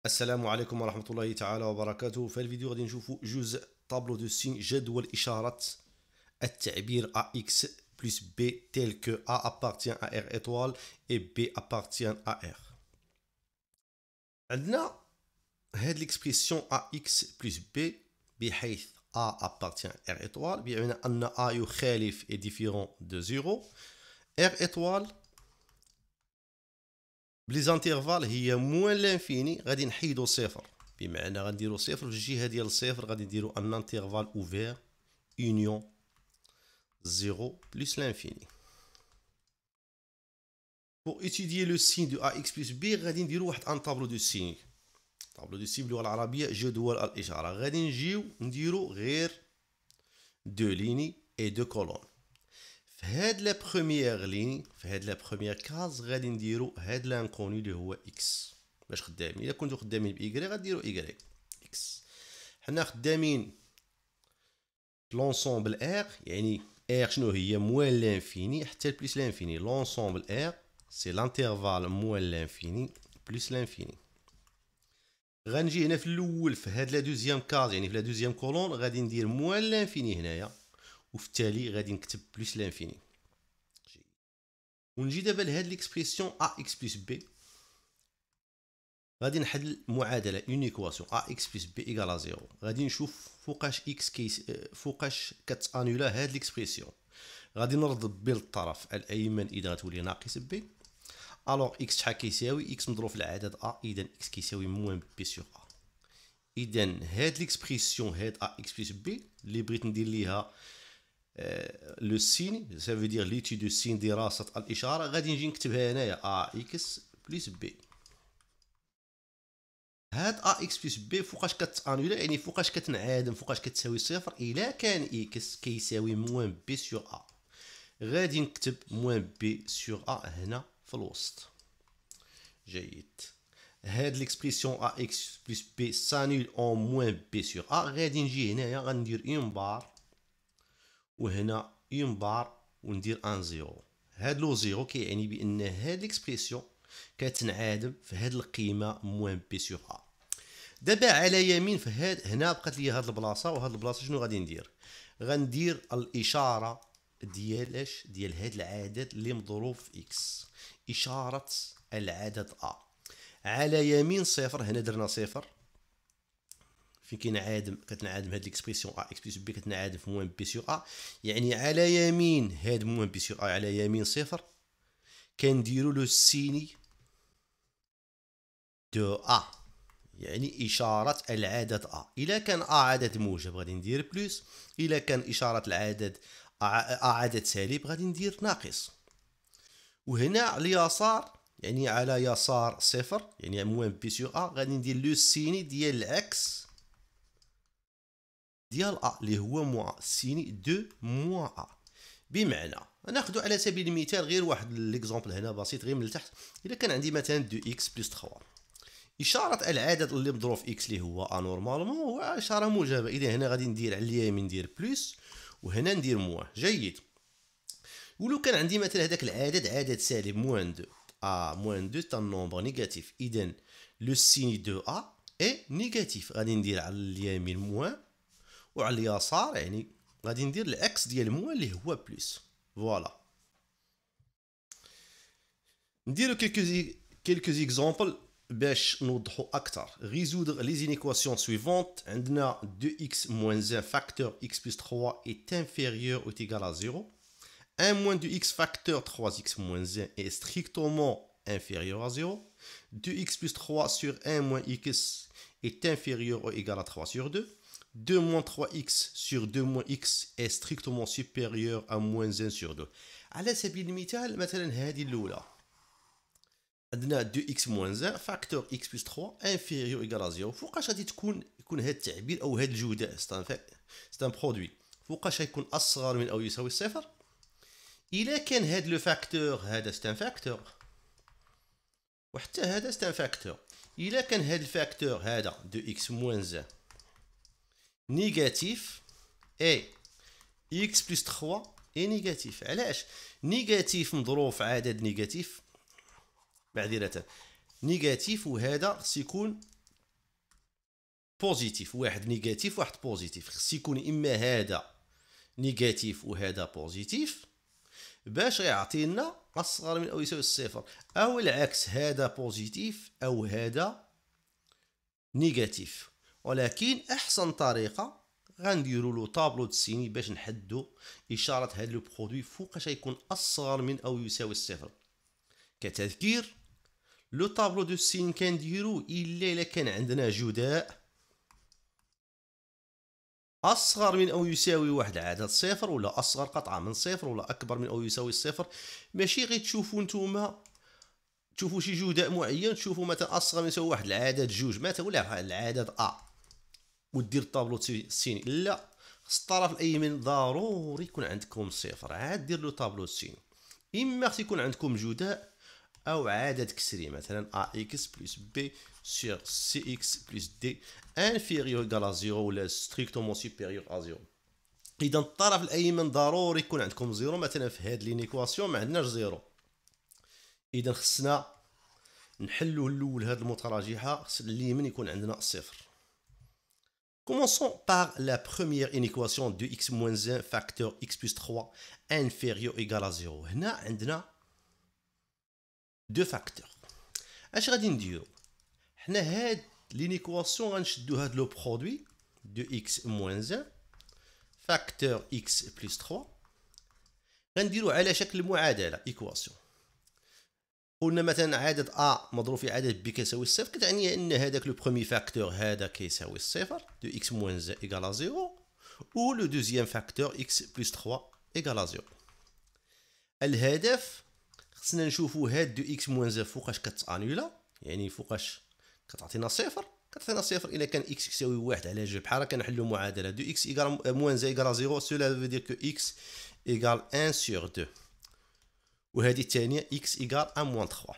السلام عليكم ورحمة الله تعالى وبركاته. في الفيديو غادي نشوفوا جزء طابلو دو سين جدول إشارة التعبير AX plus B tel que A appartient à R étoile et B appartient à R. عندنا هاد l'expression AX plus B بحيث A appartient à R étoile بمعنى أن A يخالف est différent de 0. R étoile بلي انترفال هي موان لانفيني غادي نحيدو صفر، بمعنى غنديرو صفر في الجهه ديال الصفر غادي نديرو ان انترفال اوفير اونيون 0 بلس لانفيني. pour étudier le signe de AX plus B غادي نديرو واحد ان طابلو دو سين. طابلو دو سين باللغه العربيه جدول الاشاره. غادي نجيو نديرو غير دو ليني اي دو كولون. في هاد لا بروميير لين في هاد لا بروميير كاز غادي نديرو هاد لانكوني اللي هو اكس. باش خدامين الا كنتو خدامين بايكغي غديرو ايكغي اكس. حنا خدامين لونسومبل ار، يعني ار شنو هي؟ موال لانفيني حتى بلس لانفيني. لونسومبل ار سي لانترفال موال لانفيني بلس لانفيني. غنجي هنا في الاول في هاد لا دوزيام كاز، يعني في لا دوزيام كولون غادي ندير موال لانفيني هنايا، وفي التالي غادي نكتب بلس لانفيني. ونجي دابا لهاد ليكسبريسيون ا اكس بلس بي. غادي نحل معادله اون ايكواسيون ا اكس بلس بي ايكال 0. غادي نشوف فوقاش اكس فوقاش كتانولا هاد ليكسبريسيون. غادي نرضب بي للطرف الايمن اذا غتولي ناقص بي. الوغ اكس شحال كيساوي؟ اكس مضروب في العدد ا، اذا اكس كيساوي موان بي سور ا. اذا هاد ليكسبريسيون هاد ا اكس بلس بي اللي بغيت ندير ليها لو سين، ça veut dire l'étude du signe دراسة الإشارة، غادي نجي نكتبها هنايا ا اكس بلس بي. هاد ا اكس بلس بي فوقاش كتانولا، يعني فوقاش كتنعدم، فوقاش كتساوي صفر. إلا كان اكس كيساوي موان بي سور ا غادي نكتب موان بي سور ا هنا في الوسط. جيد. هاد ليكسبريسيون ا اكس بلس بي سانول اون موان بي سور ا. غادي نجي هنايا غندير اون بار وهنا اون بار وندير ان زيرو. هاد لو زيرو كيعني بان هاد ليكسبريسيون كتنعدم في هاد القيمه موان بي سور ا. دابا على يمين في هاد هنا بقات لي هاد البلاصه، وهاد البلاصه شنو غادي ندير؟ غندير الاشاره ديال ديال هاد العدد اللي مضروب في اكس، اشاره العدد ا. على يمين صفر، هنا درنا صفر فين كتنعدم هاد ليكسبريسيون ا اكس بلس بي كتنعدم في موان بي سور ا، يعني على يمين هاد موان بي سور ا على يمين صفر كنديرو لو سيني دو ا، يعني اشاره العدد ا. الا كان ا عدد موجب غادي ندير بلس، الا كان اشاره العدد ا عدد سالب غادي ندير ناقص. وهنا على اليسار، يعني على يسار صفر، يعني موان بي سور ا غادي ندير لو سيني ديال العكس ديال ا اللي هو موان سيني دو موان ا. بمعنى ناخذ على سبيل المثال غير واحد ليكزومبل هنا بسيط غير من التحت. الا كان عندي مثلا دو اكس بلس 3، اشاره العدد اللي مضروب في اكس اللي هو ا نورمالمون هو اشاره موجبه، اذا هنا غادي ندير على اليمين ندير بلس وهنا ندير موان. جيد. ولو كان عندي مثلا هذاك العدد عدد سالب موان 2 ا موان 2 تا نومبر نيجاتيف، اذا لو سيني دو ا اي نيجاتيف. غادي ندير على اليمين موان وعلى اليسار يعني غادي ندير العكس ديال موان اللي هو بلس. فوالا. نديرو كيلكوز اكزامبل باش نوضحوا اكثر. résoudre les inéquations suivantes. عندنا 2x moins 1 facteur x plus 3 est inférieur ou égal à 0. 1 moins 2x facteur 3x moins 1 est strictement inférieur à 0. 2x plus 3 sur 1 moins x est inférieur ou égal à 3 sur 2. 2 moins 3x sur 2 moins x est strictement supérieur à moins 1 sur 2. على سبيل المثال مثلا هذه الأولى عندنا 2x moins 1 facteur x plus 3 inférieur ou égal à 0. فوقاش غادي يكون هذا التعبير أو هذا الجداء c'est un produit. فوقاش غيكون أصغر من أو يساوي صفر. إلا كان هاد لو فاكتور هذا c'est un facteur وحتى هذا c'est un facteur. إلا كان هاد الفاكتور هذا 2x moins 1 نيجاتيف اي x بلس 3 اي نيجاتيف. علاش؟ نيجاتيف مضروب في عدد نيجاتيف، معذرة نيجاتيف، وهذا خص يكون بوزيتيف، واحد نيجاتيف واحد بوزيتيف، خص يكون اما هذا نيجاتيف وهذا بوزيتيف باش غيعطينا اصغر من او يساوي الصفر، او العكس هذا بوزيتيف او هذا نيجاتيف. ولكن احسن طريقه غنديروا له طابلو د السيني باش نحددوا اشاره هذا لو برودوي فوقاش يكون اصغر من او يساوي الصفر. كتذكير لو طابلو دو السين كنديرو الا كان عندنا جداء اصغر من او يساوي واحد العدد صفر، ولا اصغر قطعه من صفر، ولا اكبر من او يساوي الصفر. ماشي غير تشوفوا نتوما تشوفوا شي جداء معين تشوفوا مثلا اصغر من يساوي واحد العدد جوج مثلا ولا العدد ودير الطابلو السيني. لا، خص الطرف الايمن ضروري يكون عندكم صفر عاد دير له طابلو السيني. اما خص يكون عندكم جداء او عدد كسري مثلا ax plus b sur cx plus d inférieur égal à 0 ولا strictement supérieur à 0. اذا الطرف الايمن ضروري يكون عندكم زيرو. مثلا في هاد لينيكواسيون ما عندناش زيرو، اذا خصنا نحلوا الاول هاد المتراجحه، خص اليمين يكون عندنا صفر. Commençons par la première inéquation de x moins 1 facteur x plus 3 inférieur égal à 0. هنا عندنا دو فاكتور. اش غادي نديرو؟ حنا هاد لينيكواسيون غنشدو هاد لو برودوي دو x moins 1 فاكتور x plus 3 غنديرو على شكل معادله ايكواسيون. قلنا مثلا عدد a مضروب في عدد b كيساوي الصفر، كتعني ان هذاك لو بروميي فاكتور هذا كيساوي الصفر دو x moins 1 égal à 0 و لو دوزيام فاكتور x plus 3 égal à 0. الهدف خصنا نشوفوا هاد دو x moins 1 فوقاش كتانولا، يعني فوقاش كتعطينا صفر. كتعطينا صفر الا كان x يساوي 1 على 2 بحال كنحلوا معادله دو x égal moins 1 égal à 0. cela veut dire que x égale 1 sur 2 وهذه الثانيه x égale à moins 3.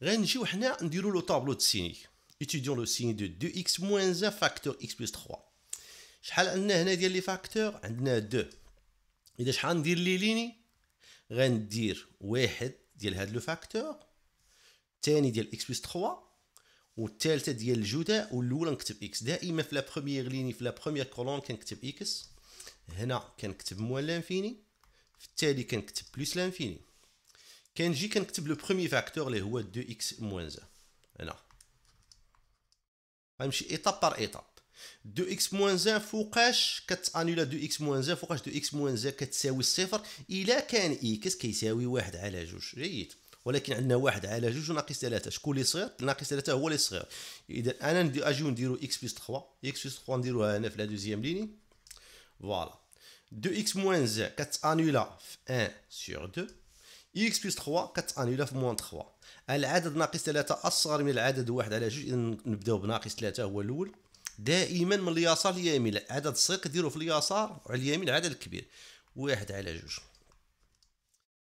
غنجيو حنا نديروا لو طابلو د سيني étudions le signe de 2x moins 1 facteur x plus 3. شحال عندنا هنا ديال لي فاكتور؟ عندنا 2. اذا شحال ندير لي ليني؟ غندير واحد ديال هاد لو فاكتور، الثاني ديال x plus 3 والثالثه ديال الجداء، والاولى نكتب x. دائما في لا بروميير ليني في لا بروميير كولون كنكتب x، هنا كنكتب موان لانفيني، في التالي كنكتب بلس لانفيني. كنجي كنكتب لو بروميير فاكتور اللي هو 2x moins 1. هنا غنمشي ايطاب بار ايطاب. 2x moins 1 فوقاش كتانولا 2x moins 1 فوقاش 2x moins 1 كتساوي الصفر الا كان x كيساوي 1 على 2. جيد، ولكن عندنا 1 على 2 وناقص 3. شكون اللي صغير؟ ناقص 3 هو اللي صغير. اذا انا اجيو نديرو x plus 3. x plus 3 نديروها هنا في لا دوزيام ليني. فوالا 2x moins 1 كتانولا في 1 sur 2. x plus 3 كتانولا في moins 3. العدد ناقص 3 اصغر من العدد 1 على 2، اذا نبداو بناقص 3 هو الاول. دائما من اليسار لليمين، العدد الصغير كديروا في اليسار وعلى اليمين العدد الكبير. 1 على 2.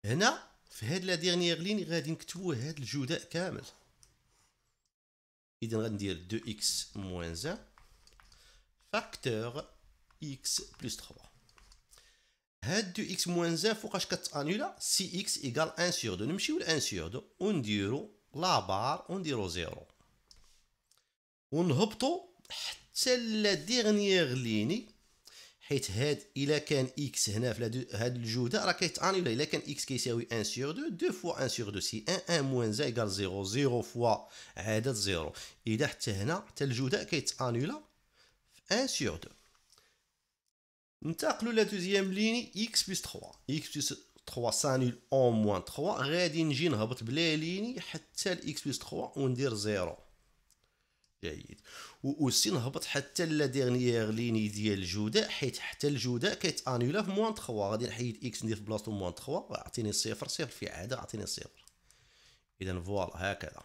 هنا في هاد لا ديرنيير لين غادي نكتبوا هاد الجداء كامل. اذا غندير 2x moins 1 فاكتور x plus 3. هاد 2x moins 1 فوقاش كتانولا سي x ايكال 1 sur 2. نمشيو ل 1 sur 2 ونديرو لا بار ونديرو 0 ونهبطو حتى لا ديرنيير ليني، حيت هاد الا كان x هنا في هاد الجداء راه كيتانولا. الا كان x كيساوي 1 sur 2 2 fois 1 sur 2 سي 1 1 moins 1 ايكال 0 0 fois عدد 0. اذا حتى هنا حتى الجداء كيتانولا في 1 sur 2. ننتقلوا لا دوزيام ليني x plus 3. x plus 3 s'annule en moins 3. غادي نجي نهبط بلا ليني حتى ل x plus 3 وندير 0. جيد، وأوسي نهبط حتى لا ديرنيير ليني ديال الجداء، حيت حتى الجداء كيتانولا في moins 3. غادي نحيد x ندير في بلاصتو moins 3 ويعطيني صفر. صفر في عاده عطيني صفر. اذا فوالا هكذا.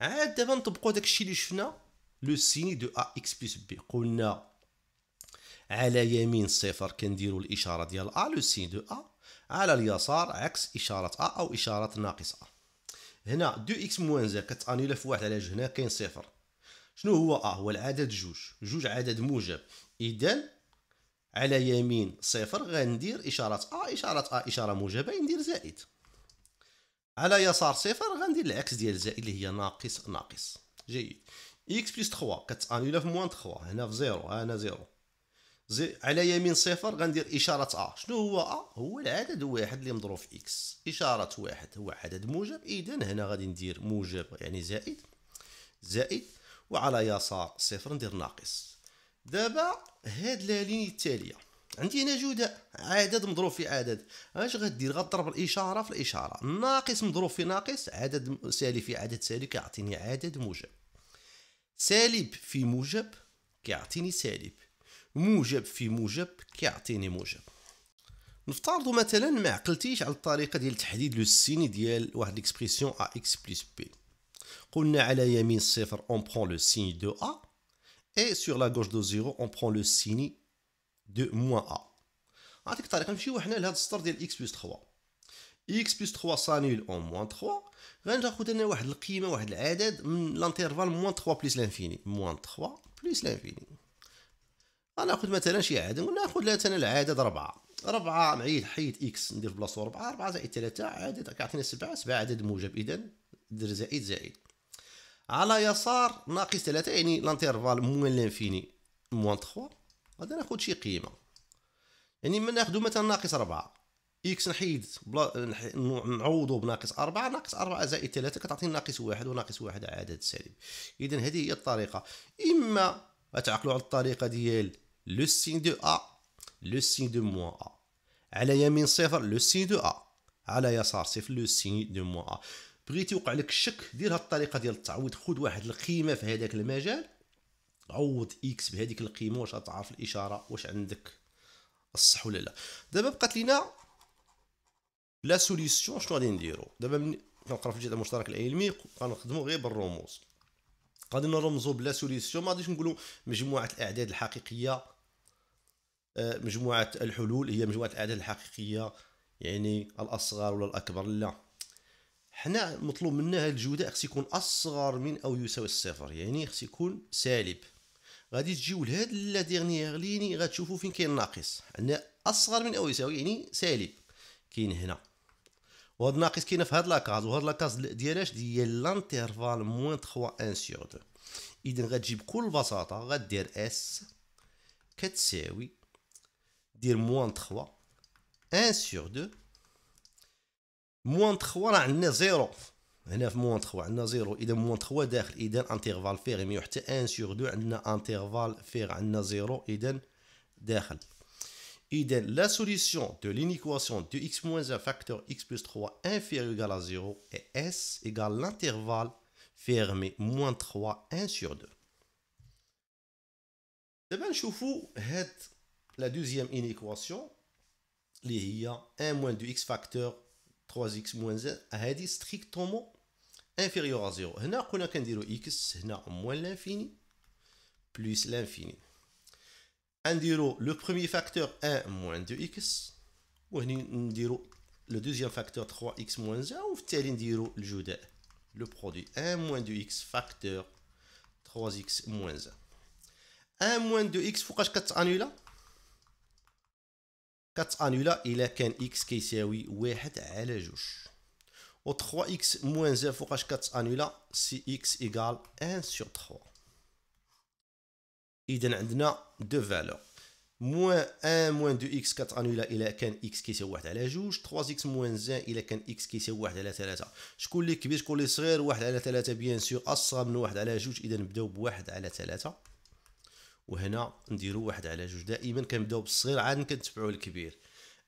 عاد دابا نطبقوا داكشي اللي شفنا لو سيني دو ax plus b. قلنا على يمين صفر كنديروا الاشاره ديال ا لو سين دو ا، على اليسار عكس اشاره ا او اشاره ناقص ا. هنا 2x moins 1 كتانولا في 1 على 2، هنا كاين صفر. شنو هو ا؟ هو العدد جوج. جوج عدد موجب، اذا على يمين صفر غندير اشاره ا. اشاره ا اشاره موجبه ندير زائد. على يسار صفر غندير العكس ديال زائد اللي هي ناقص ناقص. جيد، اكس بلس 3 كتانولا في موان 3 هنا في زيرو، هنا زيرو. على يمين صفر غندير اشاره ا. شنو هو ا؟ هو العدد واحد اللي مضروب في اكس. اشاره واحد هو عدد موجب، اذا هنا غادي ندير موجب يعني زائد زائد، وعلى يسار صفر ندير ناقص. دابا هاد لا ليني التاليه عندي هنا جداء، عدد مضروب في عدد. اش غدير؟ غضرب الاشاره في الاشاره. ناقص مضروب في ناقص، عدد سالب في عدد سالب كيعطيني عدد موجب. سالب في موجب كيعطيني سالب. موجب في موجب كيعطيني موجب. نفترضوا مثلا ما عقلتيش على الطريقه ديال تحديد لو سيني ديال واحد ليكسبرسيون ا اكس بلس بي. قلنا على يمين صفر on prend le signe de a et sur la gauche de 0 on prend le signe de moins a. نعطيك طريقه نمشيو حنا لهاد السطر ديال x بلس 3. x بلس 3 s'annule en moins 3. غناخد انا واحد القيمه، واحد العدد من لانترفال moins 3 بلس لانفيني، moins 3 بلس لانفيني. غناخد مثلا شي عدد، وناخد مثلا العدد 4. 4 نعيد حيد اكس ندير بلاصتو 4. 4 زائد 3 عدد كيعطينا 7. 7 عدد موجب، اذا ندير زائد زائد. على يسار ناقص 3 يعني لانترفال موان لانفيني موان 3. غادي ناخد شي قيمه، يعني من ناخدو مثلا ناقص 4 اكس نحيد نعوضو بناقص 4. ناقص 4 زائد 3 كتعطيني ناقص 1، وناقص 1 عدد سالب. اذا هذه هي الطريقه. اما غتعقلوا على الطريقه ديال لو سين دو ا لو سين دو موان ا. على يمين صفر لو سين دو ا، على يسار صفر لو سين دو موان ا. بغيتي يوقع لك الشك، دير هاد الطريقه ديال التعويض. خذ واحد القيمه في هذاك المجال، عوض اكس بهذيك القيمه، واش غتعرف الاشاره واش عندك الصح ولا لا. دابا بقات لينا لا سوليسيون. شنو غادي نديرو دابا؟ ملي كنقرا في الجدول المشترك العلمي غنخدمو غير بالرموز. غادي نرمزو بلا سوليسيون، ما غاديش نقولو مجموعه الاعداد الحقيقيه. مجموعه الحلول هي مجموعه الاعداد الحقيقيه، يعني الاصغر ولا الاكبر. لا، حنا مطلوب منا هاد الجداء خص يكون اصغر من او يساوي الصفر، يعني خص يكون سالب. غادي تجيو لهاد لا ديرنيير ليني، غتشوفوا فين كاين ناقص. عندنا اصغر من او يساوي يعني سالب كاين هنا، وهاد ناقص كاينه في هاد لاكاز. وهاد لاكاز ديال اش؟ ديال لانترفال موان 3 1 سور 2. اذا غتجي بكل بساطه غدير اس كتساوي دير موان 3 1 سور 2. موان 3 راه عندنا زيرو هنا في موان 3 عندنا زيرو، اذا موان 3 داخل، اذا انترفال فيغ حتى 1 سور 2 عندنا انترفال فيغ عندنا زيرو، اذا داخل. إذا la solution de l'inéquation de x moins 1 facteur x plus 3 inférieur ou égal à 0 est S égale l'intervalle fermé moins 3 1 sur 2. دابا نشوفو هاد la deuxième inéquation اللي هي 1 moins 2x facteur 3x moins 1 هادي strictement inférieur à 0. هنا قلنا كنديرو x هنا moins l'infini plus l'infini. نديرو لو بروميي فاكتور 1 موان 2x، وهني نديرو لو دوزيام فاكتور 3x موان 1، وفي التالي نديرو الجداء لو برودوي 1 موان 2x فاكتور 3x موان 1. 1 موان 2x فوقاش كتانولا؟ كتانولا الا كان x كيساوي 1 على 2. و 3x موان 1 فوقاش كتانولا؟ سي x ايكال 1 سور 3. إذا عندنا دو فالور. موان 1 موان 2x كتانولا إلا كان x كيساوي 1 على 2. 3x موان 1 إلا كان x كيساوي 1 على 3. شكون اللي كبير شكون اللي صغير؟ 1 على 3 بيان سور أصغر من 1 على 2. إذا نبداو ب 1 على 3، وهنا نديرو 1 على 2. دائما كنبداو بالصغير عاد كنتبعو الكبير.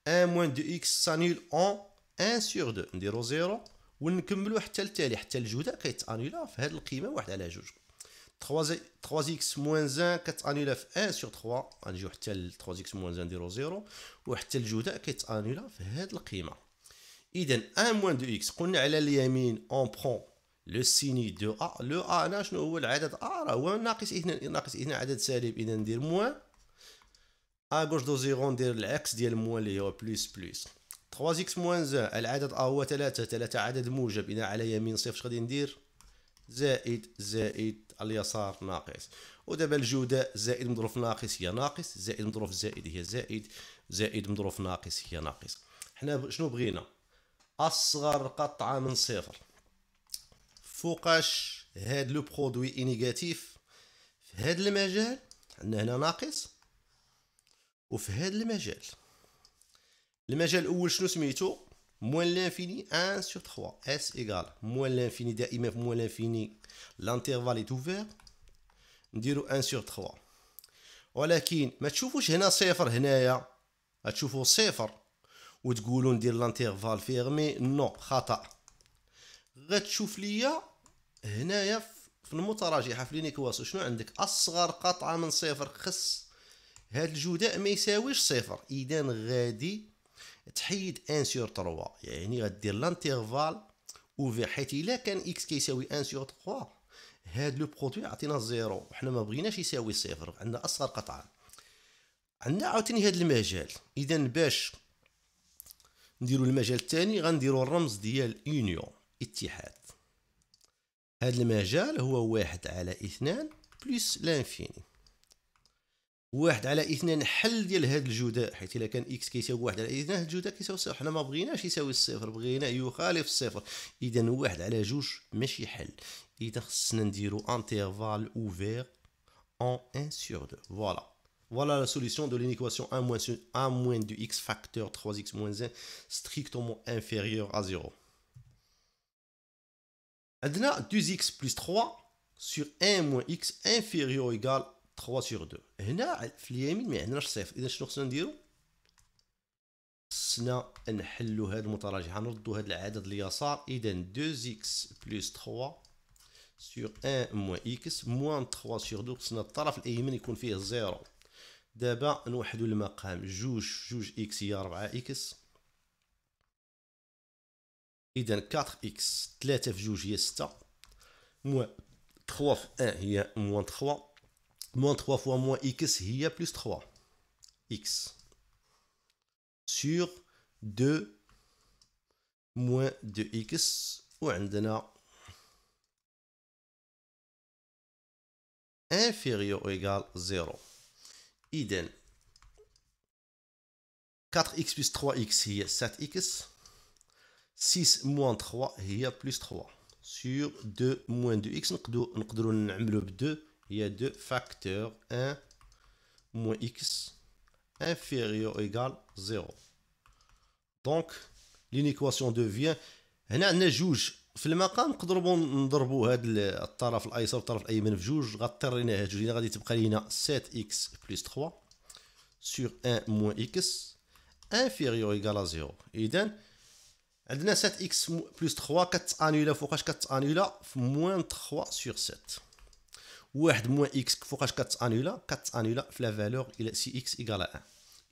1 موان 2x سانيل أون 1 سور 2، نديرو 0 ونكملو حتى التالي، حتى الجداء كيتانولا في هاد القيمة 1 على 2. 3x moins 1 كتانولا في 1 sur 3، غنجيو حتى ل 3x moins 1 نديرو 0، وحتى الجداء كيتانولا في هاد القيمه. اذا 1 moins 2x قلنا على اليمين اون برون لو سيني دو ا. لو ا هنا شنو هو؟ العدد ا راه هو ناقص اثنان، ناقص اثنان عدد سالب، اذا ندير موان ا غوش دو 0 ندير العكس ديال موان اللي هو بلس بلس. 3x moins 1 العدد ا هو 3، 3 عدد موجب، اذا على يمين صفر غادي ندير زائد زائد على اليسار ناقص. ودابا الجداء زائد مضروب في ناقص هي ناقص، زائد مضروب في زائد هي زائد، زائد مضروب في ناقص هي ناقص. حنا شنو بغينا؟ اصغر قطعه من صفر. فوقاش هاد لو برودوي اي نيجاتيف في هاد المجال عندنا هنا ناقص، وفي هاد المجال الاول شنو سميتو؟ موان لانفيني 1 sur 3 اس ايغال موان لانفيني. دائما في موان لانفيني لانترفال اي اوفير، نديرو 1 sur 3. ولكن ما تشوفوش هنا صفر، هنايا غتشوفو صفر وتقولوا ندير لانترفال فيرمي، نو خطا. غتشوف ليا هنايا في المتراجحه في لينيكواسو شنو عندك؟ اصغر قطعه من صفر، خص هاد الجداء ما يساويش صفر. اذا غادي تحيد 1 sur 3، يعني غدير لانترفال اوفير، حيت الا كان اكس كيساوي 1 sur 3 هاد لو برودوي عطينا زيرو، وحنا ما بغيناش يساوي صفر، عندنا اصغر قطعه. عندنا عاوتاني هاد المجال، اذا باش نديرو المجال الثاني غنديرو الرمز ديال يونيون، اتحاد. هاد المجال هو 1 على 2 بلس لانفيني. 1 على 2 حل ديال هاد الجداء، حيت الا كان اكس كيساوي 1 على 2 هاد الجداء كيساوي صفر، حنا ما بغيناش يساوي الصفر، بغينا يخالف الصفر. اذا 1 على 2 ماشي حل، اذا خصنا نديرو انترفال اوفير en 1 sur 2. Voilà la solution de l'équation 1 moins 2x facteur 3x moins 1 strictement inférieur à 0. عندنا 2x plus 3 sur 1 moins x inférieur ou égal 3 sur 2. هنا في اليمين ما عندناش صفر، اذا شنو خصنا نديرو؟ خصنا نحلو هاد المتراجحه، نردو هاد العدد اليسار. اذا 2x plus 3 sur 1 moins x moins 3 sur 2، خصنا الطرف الايمن يكون فيه زيرو. دابا نوحدو المقام، جوج اكس هي 4 اكس، اذا 4 اكس 3 في جوج هي 6 موان 3 في 1 هي موان 3 موان 3 فوا موان اكس هي بلس 3 اكس سور 2 موان 2 اكس، وعندنا inférieur ou égal 0. إذن 4x plus 3x هي 7x، 6 moins 3 هي plus 3 sur 2 moins 2x. نقدروا نعملوا ب 2 هي 2 facteur 1 moins x inférieur ou égal 0. Donc l'inéquation devient، هنا عندنا جوج في المقام، نقدروا نضربوا هذا الطرف الايسر والطرف الايمن في جوج، غطرينا هاد جوج، غادي تبقى لينا 7x plus 3 sur 1 moins x inférieur ou égal à 0. اذا عندنا 7x plus 3 كتانيلا، فوقاش كتانيلا؟ في موان 3 sur 7. 1 موان x فوقاش كتانيلا؟ كتانيلا في لا فالور الى سي x ايكال 1.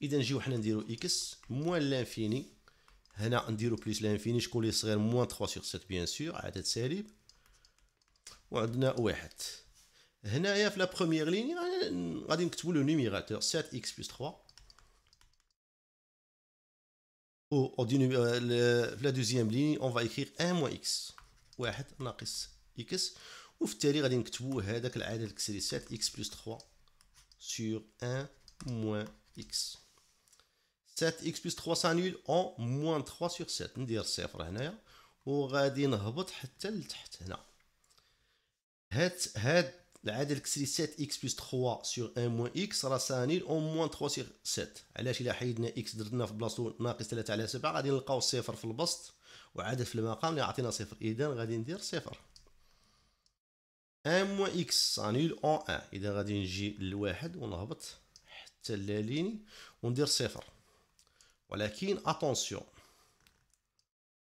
اذا نجيو حنا نديرو x موان لانفيني، هنا نديرو بليس لانفيني، شكون اللي صغير؟ موان 3 sur 7 بيان سور، عدد سالب، وعندنا 1. هنايا في لا بروميير ليني غادي نكتبو لو نيميراتور 7x plus 3 في لا دوزيام ليني اون فا اكريغ 1 موان x، 1 ناقص x، وفي التالي غادي نكتبو هذاك العدد الكسري 7x plus 3 sur 1 moins x. 7x plus 3 s'annule en moins 3 sur 7. ندير صفر هنايا وغادي نهبط حتى لتحت. هنا هاد العدد الكسري 7x plus 3 sur 1 moins x راه سانيل en moins 3 sur 7. علاش؟ الا حيدنا x درنا في بلاصتو ناقص 3 على 7 غادي نلقاو صفر في البسط وعدد في المقام اللي عطينا صفر، اذا غادي ندير صفر. 1 moins x سانيل en 1، اذا غادي نجي للواحد ونهبط حتى لليني وندير صفر. ولكن اتونسيون،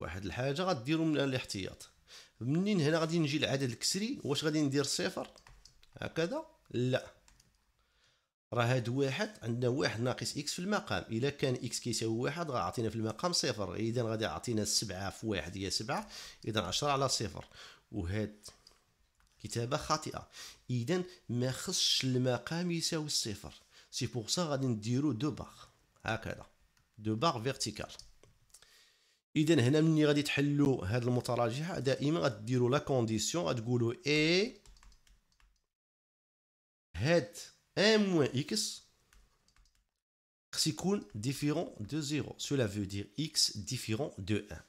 واحد الحاجه غديروا من الاحتياط، منين هنا غادي نجي العدد الكسري واش غادي ندير صفر هكذا؟ لا، راه هاد واحد عندنا واحد ناقص اكس في المقام، الا كان اكس كيساوي واحد غيعطينا في المقام صفر، اذا غادي يعطينا 7 في واحد هي 7، اذا 10 على صفر، وهاد كتابه خاطئه، اذا ما خصش المقام يساوي الصفر. سي بور سا غادي نديرو دو باغ هكذا، دو باغ فيرتيكال. اذا هنا مني غادي تحلوا هاد المتراجحه دائما غديروا لا كونديسيون، غتقولوا اي هاد 1 موان اكس خص يكون ديفيرون دو 0، cela veut dire x ديفيرون دو 1.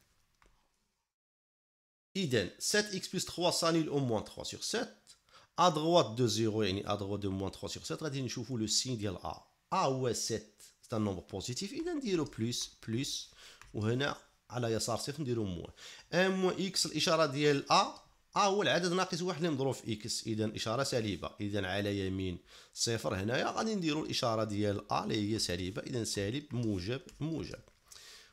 إذا 7x plus 3 s'annule au moins 3 sur 7. À droite de 0 يعني à droite de moins 3 sur 7 غادي نشوفوا لو سين ديال A. A هو 7 c'est un nombre positif إذا نديرو بلس وهنا على يسار صفر نديرو موان. 1 موان x الإشارة ديال A هو العدد ناقص واحد اللي مضروب في x إذا إشارة سالبة. إذا على يمين صفر هنايا غادي نديرو الإشارة ديال A اللي هي سالبة إذا سالب موجب.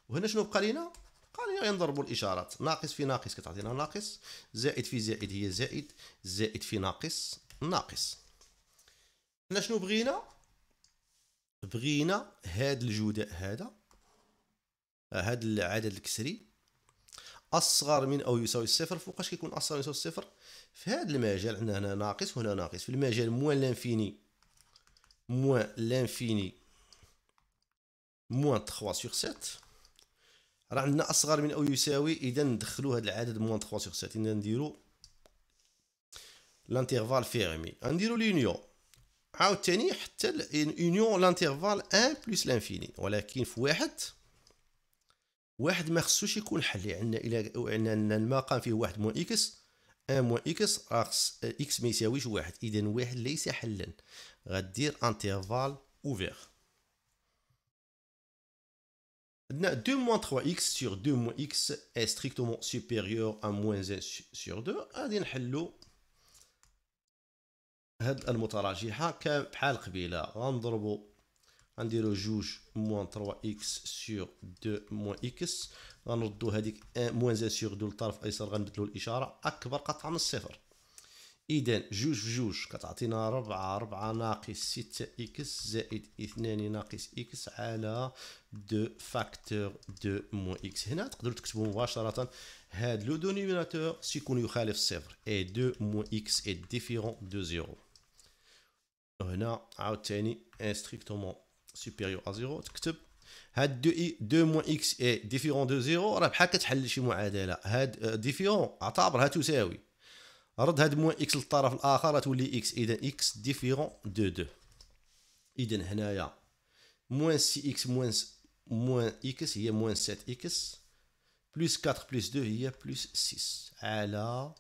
وهنا شنو بقى لينا؟ بقى لينا نضربوا الاشارات. ناقص في ناقص كتعطينا ناقص، زائد في زائد هي زائد، زائد في ناقص ناقص. حنا شنو بغينا هاد الجداء هاد العدد الكسري اصغر من او يساوي الصفر. فوقاش كيكون اصغر من يساوي الصفر؟ في هاد المجال عندنا هنا ناقص وهنا ناقص. في المجال موان لانفيني موان 3 sur 7 راه عندنا اصغر من او يساوي. اذا ندخلوا هذا العدد موان 3 sur 7 اذا نديروا لانترفال فيرمي. نديروا لونيون عاوتاني حتى اليونيون لانترفال 1 بلس لانفيني. ولكن في واحد ما خصوش يكون حل. عندنا الى ان المقام فيه واحد موان اكس 1 موان اكس راه اكس ما يساويش واحد. اذا واحد ليس حلا. غدير انترفال اوفير. عندنا 2 moins 3x sur 2 moins x est strictement supérieur à moins 1 sur 2. غادي نحلو هاد المتراجحة بحال قبيلة. غنضربو غنديرو جوج موان 3x sur 2 moins x. غنردو هاديك موان 1 sur 2 للطرف الايسر غنبدلو الاشارة اكبر قطعا من الصفر. إذا جوج في جوج كتعطينا 4 ناقص 6 إكس زائد 2 ناقص إكس على 2 فاكتور 2 موان إكس. هنا تقدروا تكتبوا مباشرة هاد لو دونيميناتور سيكون يخالف الصفر اي 2 موان إكس اي ديفيرون دو زيرو. هنا عاوتاني ان ستريكتومون سوبيريور ا زيرو تكتب هاد 2 موان إكس اي ديفيرون دو زيرو. راه بحال كتحل شي معادلة. هاد ديفيرون اعتبرها تساوي، رد هاد موان اكس للطرف الاخر تولي اكس. اذا اكس ديفيرون دو 2. اذا هنايا موان سي اكس موان اكس هي موان 7 اكس بلس 4 بلس 2 هي بلس 6 على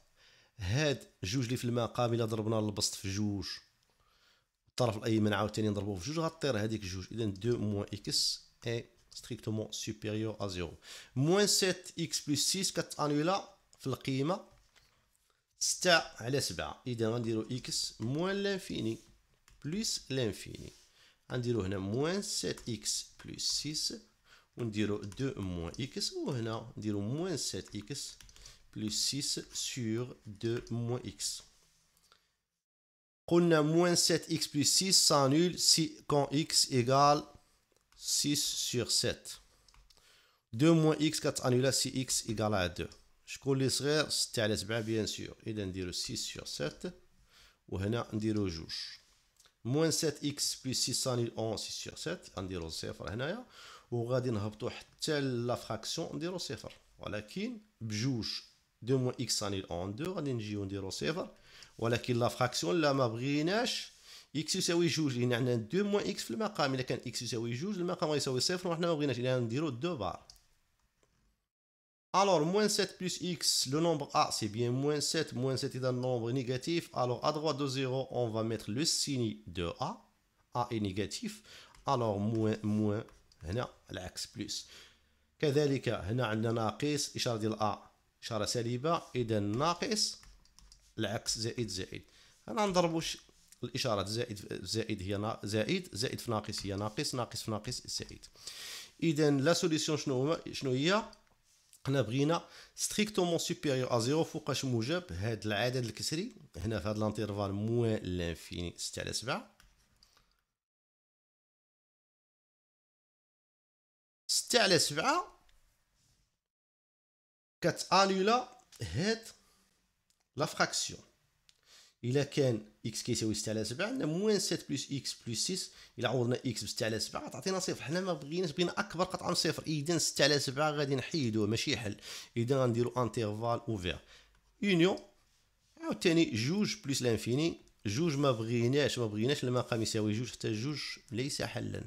هاد جوج اللي في المقام. الا ضربنا البسط في جوج الطرف الايمن عاوتاني نضربوه في جوج غطير هذيك جوج. اذا 2 موان اكس اي ستريكتومون سوبيريور ا 0. موان 7 اكس بلس 6 كتانولا في القيمه 6 على 7. إذا غنديرو إكس موان لانفيني بلس لانفيني. غنديرو هنا موان 7 إكس بلس 6 ونديرو 2 موان إكس. وهنا نديرو موان 7 إكس بلس 6 سور 2 موان إكس. قلنا موان 7 إكس بلس 6 سانول سي كون إكس إيكال 6 سور 7. 2 موان إكس كتانولا سي إكس إيكال 2. شكون اللي صغير؟ 6 على 7 بيان سور. اذا نديرو 6 sur 7 وهنا نديرو جوج. موان 7 اكس بلس 6 سانيل 1 6 sur 7 غنديرو صفر هنايا. وغادي نهبطو حتى لا فراكسيون نديرو صفر. ولكن بجوج 2 موان اكس سانيل 1 2 غادي نجيو نديرو صفر. ولكن لا فراكسيون لا ما بغيناش اكس يساوي جوج لان عندنا 2 موان اكس في المقام. الا كان اكس يساوي جوج المقام غيساوي صفر وحنا ما بغيناش. الا نديرو 2 بار. Alors, moins 7 plus x, le nombre A, c'est bien moins 7. Moins 7 est un nombre négatif. Alors, à droite de 0, on va mettre le signe de A. A est négatif. Alors, moins, هنا العكس بلس. كذلك هنا عندنا ناقص. إشارة ديال A إشارة سالبة. إذا ناقص العكس زائد. هنا نضربوا الإشارات. زائد هي زائد في ناقص هي ناقص في ناقص زائد. إذا لا سوليسيون شنو هي؟ حنا بغينا ستريكتومون سوبيريور ا 0 فوقاش موجب هاد العدد الكسري. هنا في هاد لانترفال موان لانفيني 6 على 7. 6 على 7 كتانولا هاد لا فراكسيون. الا كان اكس كيساوي 6 على 7 عندنا موان 7 بلس اكس بلس 6. الا عوضنا اكس ب 6 على 7 تعطينا صفر. حنا ما بغيناش بغينا اكبر قطعه من صفر. اذا 6 على 7 غادي نحيدوه ماشي حل. اذا غنديرو انترفال اوفير يونيون عاوتاني جوج بلس لانفيني. جوج ما بغيناش المقام يساوي جوج حتى جوج ليس حلا.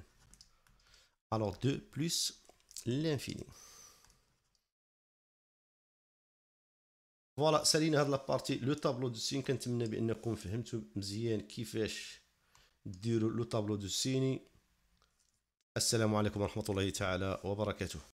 الوغ 2 بلس لانفيني. فوالا سالينا هاد لابارتي لو طابلو دو سين. كنتمنى بانكم فهمتوا مزيان كيفاش ديروا لو طابلو دو سيني. السلام عليكم ورحمه الله تعالى وبركاته.